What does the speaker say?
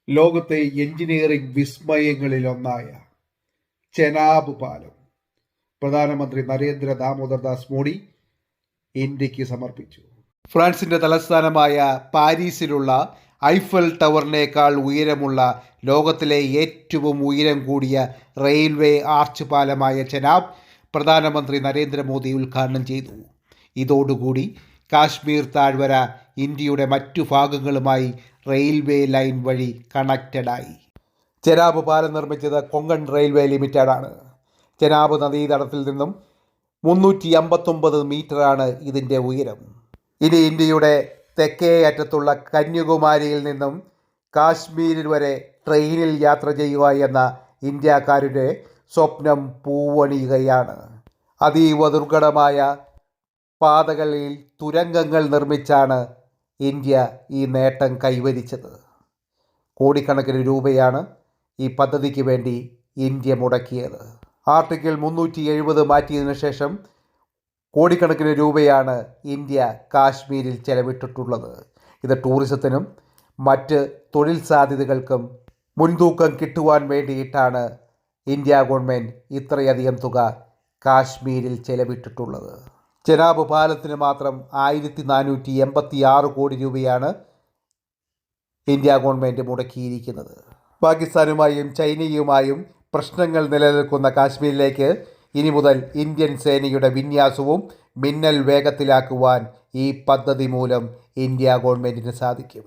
ലോകത്തെ എഞ്ചിനീയറിംഗ് വിസ്മയങ്ങളിലൊന്നായ ചെനാബ് പാലം പ്രധാനമന്ത്രി നരേന്ദ്ര ദാമോദർദാസ് മോഡി ഇന്ത്യക്ക് സമർപ്പിച്ചു. ഫ്രാൻസിന്റെ തലസ്ഥാനമായ പാരീസിലുള്ള ഐഫൽ ടവറിനേക്കാൾ ഉയരമുള്ള ലോകത്തിലെ ഏറ്റവും ഉയരം കൂടിയ റെയിൽവേ ആർച്ച് പാലമായ ചെനാബ് പ്രധാനമന്ത്രി നരേന്ദ്രമോദി ഉദ്ഘാടനം ചെയ്തു. ഇതോടുകൂടി കാശ്മീർ താഴ്വര ഇന്ത്യയുടെ മറ്റു ഭാഗങ്ങളുമായി റെയിൽവേ ലൈൻ വഴി കണക്റ്റഡായി. ചെനാബ് പാലം നിർമ്മിച്ചത് കൊങ്കൺ റെയിൽവേ ലിമിറ്റഡാണ്. ചെനാബ് നദീതടത്തിൽ നിന്നും 359 മീറ്ററാണ് ഇതിൻ്റെ ഉയരം. ഇനി ഇന്ത്യയുടെ തെക്കേ അറ്റത്തുള്ള കന്യാകുമാരിയിൽ നിന്നും കാശ്മീരിൽ വരെ ട്രെയിനിൽ യാത്ര ചെയ്യുക എന്ന ഇന്ത്യക്കാരുടെ സ്വപ്നം പൂവണിയുകയാണ്. അതീവ ദുർഘടമായ പാതകളിൽ തുരങ്കങ്ങൾ നിർമ്മിച്ചാണ് ഇന്ത്യ ഈ നേട്ടം കൈവരിച്ചത്. കോടിക്കണക്കിന് രൂപയാണ് ഈ പദ്ധതിക്ക് വേണ്ടി ഇന്ത്യ മുടക്കിയത്. ആർട്ടിക്കിൾ 370 മാറ്റിയതിനു ശേഷം കോടിക്കണക്കിന് രൂപയാണ് ഇന്ത്യ കാശ്മീരിൽ ചെലവിട്ടിട്ടുള്ളത്. ഇത് ടൂറിസത്തിനും മറ്റ് തൊഴിൽ സാധ്യതകൾക്കും മുൻതൂക്കം കിട്ടുവാൻ വേണ്ടിയിട്ടാണ് ഇന്ത്യ ഗവൺമെൻറ് ഇത്രയധികം തുക കാശ്മീരിൽ ചെലവിട്ടിട്ടുള്ളത്. ചെനാബ് പാലത്തിന് മാത്രം 1486 കോടി രൂപയാണ് ഇന്ത്യ ഗവൺമെൻറ് മുടക്കിയിരിക്കുന്നത്. പാകിസ്ഥാനുമായും ചൈനയുമായും പ്രശ്നങ്ങൾ നിലനിൽക്കുന്ന കാശ്മീരിലേക്ക് ഇനി മുതൽ ഇന്ത്യൻ സേനയുടെ വിന്യാസവും മിന്നൽ വേഗത്തിലാക്കുവാൻ ഈ പദ്ധതി മൂലം ഇന്ത്യ ഗവൺമെൻറ്റിന് സാധിക്കും.